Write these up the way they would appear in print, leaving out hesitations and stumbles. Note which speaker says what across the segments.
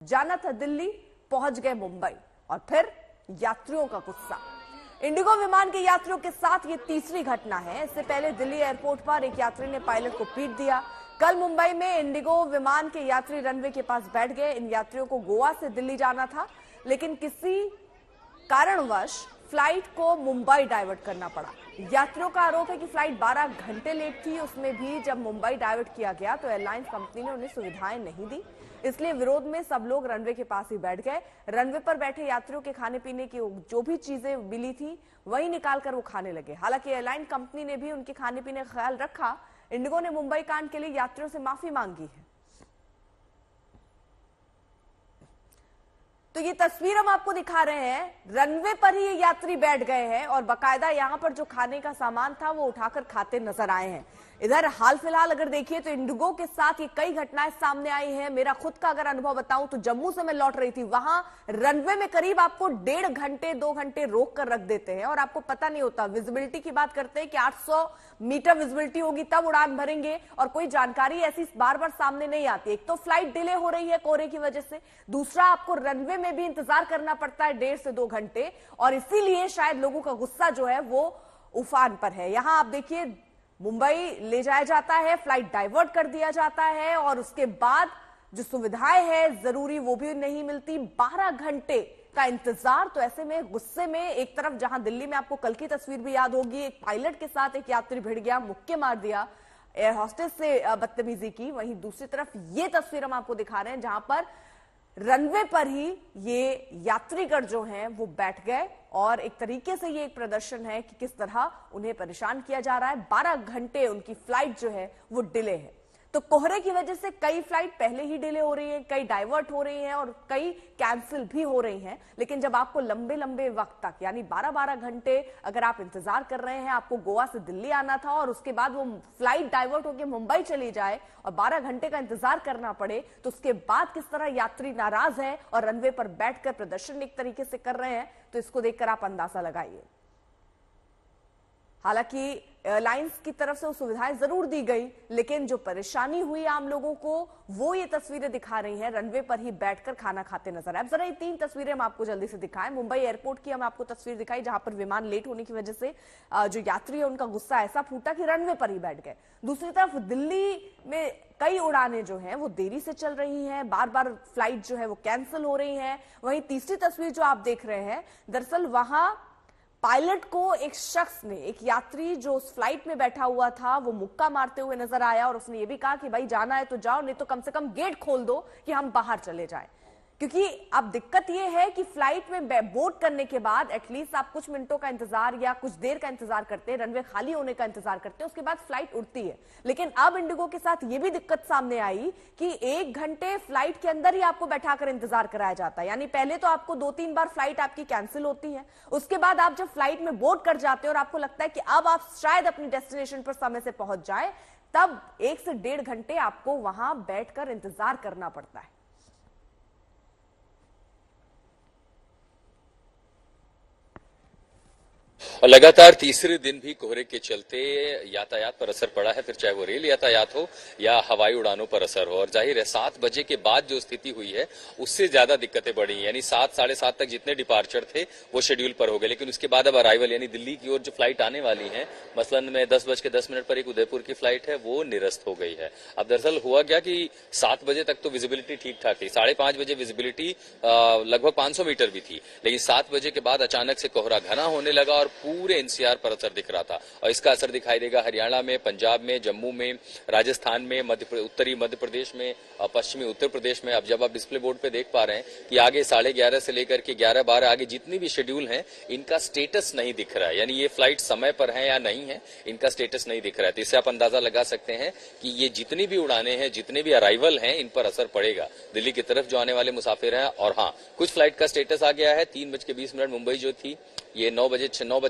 Speaker 1: जाना था दिल्ली, पहुंच गए मुंबई और फिर यात्रियों का गुस्सा। इंडिगो विमान के यात्रियों के साथ ये तीसरी घटना है। इससे पहले दिल्ली एयरपोर्ट पर एक यात्री ने पायलट को पीट दिया। कल मुंबई में इंडिगो विमान के यात्री रनवे के पास बैठ गए। इन यात्रियों को गोवा से दिल्ली जाना था, लेकिन किसी कारणवश फ्लाइट को मुंबई डाइवर्ट करना पड़ा। यात्रियों का आरोप है कि फ्लाइट 12 घंटे लेट थी। उसमें भी जब मुंबई डाइवर्ट किया गया तो एयरलाइंस कंपनी ने उन्हें सुविधाएं नहीं दी। इसलिए विरोध में सब लोग रनवे के पास ही बैठ गए। रनवे पर बैठे यात्रियों के खाने पीने की जो भी चीजें मिली थी वही निकालकर वो खाने लगे। हालांकि एयरलाइन कंपनी ने भी उनके खाने पीने का ख्याल रखा। इंडिगो ने मुंबई कांड के लिए यात्रियों से माफी मांगी है। तो ये तस्वीर हम आपको दिखा रहे हैं। रनवे पर ही ये यात्री बैठ गए हैं और बाकायदा यहां पर जो खाने का सामान था वो उठाकर खाते नजर आए हैं। इधर हाल फिलहाल अगर देखिए तो इंडिगो के साथ ये कई घटनाएं सामने आई हैं। मेरा खुद का अगर अनुभव बताऊं तो जम्मू से मैं लौट रही थी, वहां रनवे में करीब आपको 1.5 घंटे 2 घंटे रोक कर रख देते हैं और आपको पता नहीं होता। विजिबिलिटी की बात करते हैं कि 800 मीटर विजिबिलिटी होगी तब उड़ान भरेंगे और कोई जानकारी ऐसी बार बार सामने नहीं आती। एक तो फ्लाइट डिले हो रही है कोहरे की वजह से, दूसरा आपको रनवे में भी इंतजार करना पड़ता है 1.5 से 2 घंटे और इसीलिए शायद लोगों का गुस्सा जो है वो उफान पर है। यहां आप देखिए मुंबई ले जाया जाता है, फ्लाइट डाइवर्ट कर दिया जाता है और उसके बाद जो सुविधाएं हैं जरूरी वो भी नहीं मिलती। 12 घंटे का इंतजार। तो ऐसे में गुस्से में एक तरफ जहां दिल्ली में आपको कल की तस्वीर भी याद होगी, एक पायलट के साथ एक यात्री भिड़ गया, मुक्के मार दिया, एयर होस्टेस से बदतमीजी की। वहीं दूसरी तरफ ये तस्वीर हम आपको दिखा रहे हैं जहां पर रनवे पर ही ये यात्रीगण जो हैं वो बैठ गए और एक तरीके से ये एक प्रदर्शन है कि किस तरह उन्हें परेशान किया जा रहा है। 12 घंटे उनकी फ्लाइट जो है वो डिले है। तो कोहरे की वजह से कई फ्लाइट पहले ही डिले हो रही हैं, कई डाइवर्ट हो रही हैं और कई कैंसिल भी हो रही हैं। लेकिन जब आपको लंबे लंबे वक्त तक यानी 12-12 घंटे अगर आप इंतजार कर रहे हैं, आपको गोवा से दिल्ली आना था और उसके बाद वो फ्लाइट डाइवर्ट होकर मुंबई चली जाए और 12 घंटे का इंतजार करना पड़े, तो उसके बाद किस तरह यात्री नाराज है और रनवे पर बैठकर प्रदर्शन एक तरीके से कर रहे हैं, तो इसको देखकर आप अंदाजा लगाइए। हालांकि एयरलाइंस की तरफ से वो सुविधाएं जरूर दी गई, लेकिन जो परेशानी हुई आम लोगों को वो ये तस्वीरें दिखा रही हैं। रनवे पर ही बैठकर खाना खाते नजर आए। अब जरा ये 3 तस्वीरें हम आपको जल्दी से दिखाएं। मुंबई एयरपोर्ट की हम आपको तस्वीर दिखाई जहां पर विमान लेट होने की वजह से जो यात्री है उनका गुस्सा ऐसा फूटा कि रनवे पर ही बैठ गए। दूसरी तरफ दिल्ली में कई उड़ानें जो हैं वो देरी से चल रही हैं, बार बार फ्लाइट जो है वो कैंसिल हो रही है। वहीं तीसरी तस्वीर जो आप देख रहे हैं, दरअसल वहां पायलट को एक शख्स ने, एक यात्री जो उस फ्लाइट में बैठा हुआ था, वो मुक्का मारते हुए नजर आया और उसने ये भी कहा कि भाई जाना है तो जाओ, नहीं तो कम से कम गेट खोल दो कि हम बाहर चले जाएं। क्योंकि अब दिक्कत यह है कि फ्लाइट में बोर्ड करने के बाद एटलीस्ट आप कुछ मिनटों का इंतजार या कुछ देर का इंतजार करते हैं, रनवे खाली होने का इंतजार करते हैं, उसके बाद फ्लाइट उड़ती है। लेकिन अब इंडिगो के साथ यह भी दिक्कत सामने आई कि 1 घंटे फ्लाइट के अंदर ही आपको बैठाकर इंतजार कराया जाता है। यानी पहले तो आपको 2-3 बार फ्लाइट आपकी कैंसिल होती है, उसके बाद आप जब फ्लाइट में बोर्ड कर जाते हैं और आपको लगता है कि अब आप शायद अपनी डेस्टिनेशन पर समय से पहुंच जाए, तब 1 से 1.5 घंटे आपको वहां बैठकर इंतजार करना पड़ता है।
Speaker 2: और लगातार तीसरे दिन भी कोहरे के चलते यातायात पर असर पड़ा है, फिर चाहे वो रेल यातायात हो या हवाई उड़ानों पर असर हो। और जाहिर है 7 बजे के बाद जो स्थिति हुई है उससे ज्यादा दिक्कतें बढ़ी, यानी 7 साढ़े 7 तक जितने डिपार्चर थे वो शेड्यूल पर हो गए, लेकिन उसके बाद अब अराइवल यानी दिल्ली की ओर जो फ्लाइट आने वाली है, मसलन में 10:10 पर एक उदयपुर की फ्लाइट है, वो निरस्त हो गई है। अब दरअसल हुआ क्या कि 7 बजे तक तो विजिबिलिटी ठीक ठाक थी, 5:30 बजे विजिबिलिटी लगभग 500 मीटर भी थी, लेकिन 7 बजे के बाद अचानक से कोहरा घना होने लगा और पूरे एनसीआर पर असर दिख रहा था। और इसका असर दिखाई देगा हरियाणा में, पंजाब में, जम्मू में, राजस्थान में, उत्तरी मध्य प्रदेश में, पश्चिमी उत्तर प्रदेश में। अब जब आप डिस्प्ले बोर्ड पे देख पा रहे हैं कि आगे 11:30 से लेकर के 11-12 आगे जितनी भी शेड्यूल हैं, इनका स्टेटस नहीं दिख रहा है, यानी ये फ्लाइट समय पर है या नहीं है, इनका स्टेटस नहीं दिख रहा है। तो इससे आप अंदाजा लगा सकते हैं कि ये जितनी भी उड़ानें हैं, जितने भी अराइवल हैं, इन पर असर पड़ेगा दिल्ली की तरफ जो आने वाले मुसाफिर हैं। और हाँ, कुछ फ्लाइट का स्टेटस आ गया है। 3:20 मुंबई जो थी, ये 9:06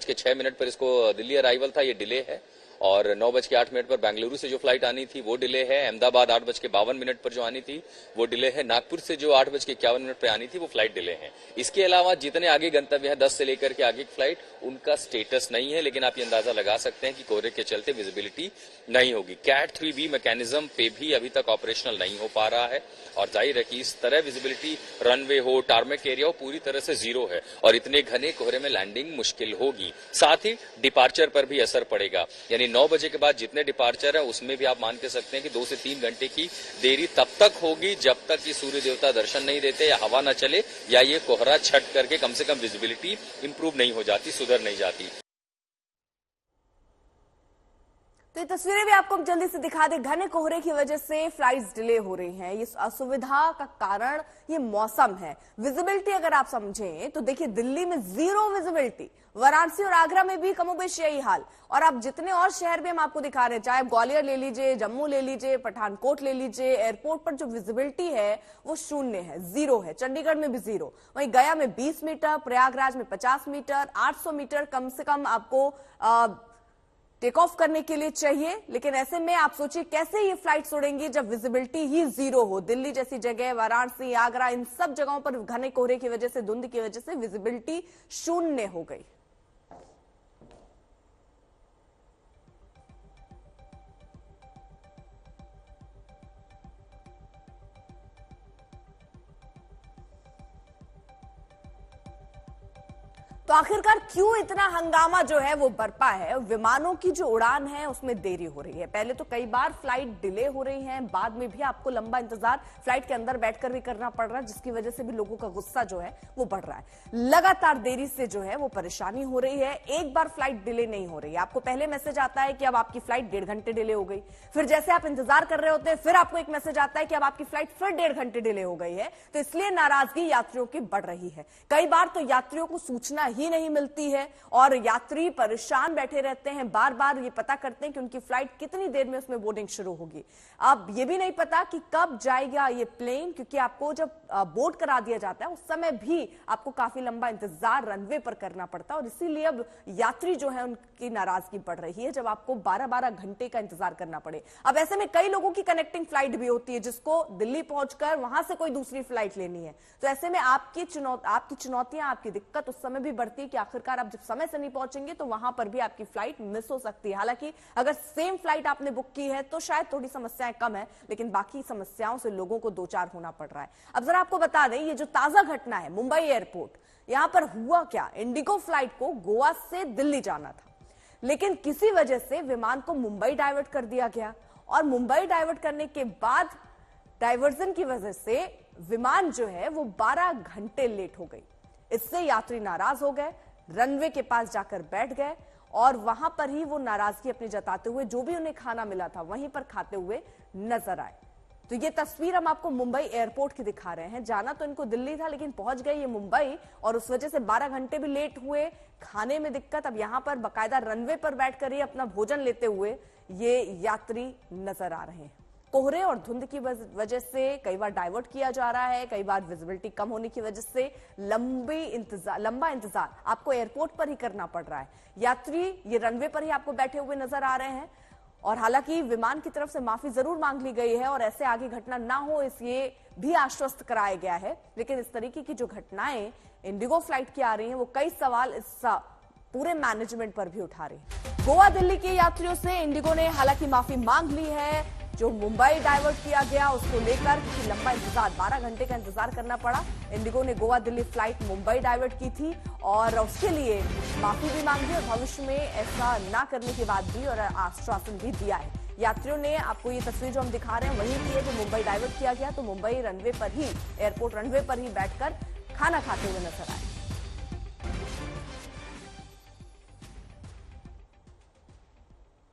Speaker 2: पर इसको दिल्ली अराइवल था, ये डिले है। और 9:08 पर बेंगलुरु से जो फ्लाइट आनी थी वो डिले है। अहमदाबाद 8:52 पर जो आनी थी वो डिले है। नागपुर से जो 8:51 पर आनी थी वो फ्लाइट डिले है। इसके अलावा जितने आगे गंतव्य है 10 से लेकर के आगे की फ्लाइट, उनका स्टेटस नहीं है, लेकिन आप ये अंदाजा लगा सकते हैं कि कोहरे के चलते विजिबिलिटी नहीं होगी। कैट 3B मैकेनिज्म पे भी अभी तक ऑपरेशनल नहीं हो पा रहा है और जाहिर है कि इस तरह विजिबिलिटी रनवे हो, टारमेक एरिया हो, पूरी तरह से जीरो है और इतने घने कोहरे में लैंडिंग मुश्किल होगी। साथ ही डिपार्चर पर भी असर पड़ेगा, यानी 9 बजे के बाद जितने डिपार्चर है उसमें भी आप मान के सकते हैं कि 2 से 3 घंटे की देरी तब तक होगी जब तक कि सूर्य देवता दर्शन नहीं देते या हवा न चले या ये कोहरा छट करके कम से कम विजिबिलिटी इंप्रूव नहीं हो जाती, सुधर नहीं जाती।
Speaker 1: तो ये तस्वीरें भी आपको जल्दी से दिखा दे। घने कोहरे की वजह से फ्लाइट्स डिले हो रही हैं। इस असुविधा का कारण ये मौसम है। विजिबिलिटी अगर आप समझें तो देखिए, दिल्ली में जीरो विजिबिलिटी, वाराणसी और आगरा में भी कमोबेश यही हाल, और आप जितने और शहर भी हम आपको दिखा रहे हैं, चाहे ग्वालियर ले लीजिए, जम्मू ले लीजिए, पठानकोट ले लीजिए, एयरपोर्ट पर जो विजिबिलिटी है वो शून्य है, जीरो है। चंडीगढ़ में भी जीरो, वहीं गया में 20 मीटर, प्रयागराज में 50 मीटर, 800 मीटर कम से कम आपको टेक ऑफ करने के लिए चाहिए। लेकिन ऐसे में आप सोचिए कैसे ये फ्लाइट उड़ेंगी जब विजिबिलिटी ही जीरो हो। दिल्ली जैसी जगह, वाराणसी, आगरा, इन सब जगहों पर घने कोहरे की वजह से, धुंध की वजह से विजिबिलिटी शून्य हो गई। तो आखिरकार क्यों इतना हंगामा जो है वो बरपा है? विमानों की जो उड़ान है उसमें देरी हो रही है। पहले तो कई बार फ्लाइट डिले हो रही है, बाद में भी आपको लंबा इंतजार फ्लाइट के अंदर बैठकर भी करना पड़ रहा है, जिसकी वजह से भी लोगों का गुस्सा जो है वो बढ़ रहा है। लगातार देरी से जो है वो परेशानी हो रही है। एक बार फ्लाइट डिले नहीं हो रही है, आपको पहले मैसेज आता है कि अब आपकी फ्लाइट 1.5 घंटे डिले हो गई, फिर जैसे आप इंतजार कर रहे होते हैं फिर आपको एक मैसेज आता है कि अब आपकी फ्लाइट फिर 1.5 घंटे डिले हो गई है। तो इसलिए नाराजगी यात्रियों की बढ़ रही है। कई बार तो यात्रियों को सूचना ही नहीं मिलती है और यात्री परेशान बैठे रहते हैं, बार बार ये पता करते हैं कि उनकी फ्लाइट कितनी देर में उसमें बोर्डिंग शुरू होगी। अब ये भी नहीं पता कि कब जाएगा ये प्लेन, क्योंकि आपको जब बोर्ड करा दिया जाता है उस समय भी आपको काफी लंबा इंतजार रनवे पर करना पड़ता है और इसीलिए अब यात्री जो है उनकी नाराजगी बढ़ रही है जब आपको 12-12 घंटे का इंतजार करना पड़े। अब ऐसे में कई लोगों की कनेक्टिंग फ्लाइट भी होती है जिसको दिल्ली पहुंचकर वहां से कोई दूसरी फ्लाइट लेनी है। तो ऐसे में आपकी चुनौतियां, आपकी दिक्कत उस समय भी बढ़ती है कि आखिरकार आप जब समय से नहीं पहुंचेंगे तो वहां पर भी आपकी फ्लाइट मिस हो सकती है। हालांकि अगर सेम फ्लाइट आपने बुक की है तो शायद थोड़ी समस्याएं कम है, लेकिन बाकी समस्याओं से लोगों को दो चार होना पड़ रहा है। अब जरा आपको बता दें, ये जो ताजा घटना है मुंबई एयरपोर्ट, यहां पर हुआ क्या? इंडिगो फ्लाइट को गोवा से दिल्ली जाना था, लेकिन किसी वजह से विमान को मुंबई डाइवर्ट कर दिया गया और मुंबई डाइवर्ट करने के बाद डाइवर्जन की वजह से विमान जो है वो 12 घंटे लेट हो गई। इससे यात्री नाराज हो गए, रनवे के पास जाकर बैठ गए और वहां पर ही वो नाराजगी अपनी जताते हुए जो भी उन्हें खाना मिला था वहीं पर खाते हुए नजर आए। तो ये तस्वीर हम आपको मुंबई एयरपोर्ट की दिखा रहे हैं। जाना तो इनको दिल्ली था लेकिन पहुंच गए ये मुंबई और उस वजह से 12 घंटे भी लेट हुए, खाने में दिक्कत। अब यहां पर बाकायदा रनवे पर बैठकर ही अपना भोजन लेते हुए ये यात्री नजर आ रहे हैं। कोहरे और धुंध की वजह से कई बार डाइवर्ट किया जा रहा है, कई बार विजिबिलिटी कम होने की वजह से लंबा इंतजार आपको एयरपोर्ट पर ही करना पड़ रहा है। यात्री ये रनवे पर ही आपको बैठे हुए नजर आ रहे हैं और हालांकि विमान की तरफ से माफी जरूर मांग ली गई है और ऐसे आगे घटना ना हो इसलिए भी आश्वस्त कराया गया है, लेकिन इस तरीके की जो घटनाएं इंडिगो फ्लाइट की आ रही हैं वो कई सवाल इस पूरे मैनेजमेंट पर भी उठा रही है। गोवा दिल्ली के यात्रियों से इंडिगो ने हालांकि माफी मांग ली है। जो मुंबई डाइवर्ट किया गया उसको लेकर क्योंकि लंबा इंतजार, 12 घंटे का इंतजार करना पड़ा, इंडिगो ने गोवा दिल्ली फ्लाइट मुंबई डाइवर्ट की थी और उसके लिए माफी भी मांगी और भविष्य में ऐसा ना करने की बात भी और आश्वासन भी दिया है। यात्रियों ने, आपको ये तस्वीर जो हम दिखा रहे हैं वही की है जो मुंबई डाइवर्ट किया गया, तो मुंबई रनवे पर ही, एयरपोर्ट रनवे पर ही बैठकर खाना खाते हुए नजर आए।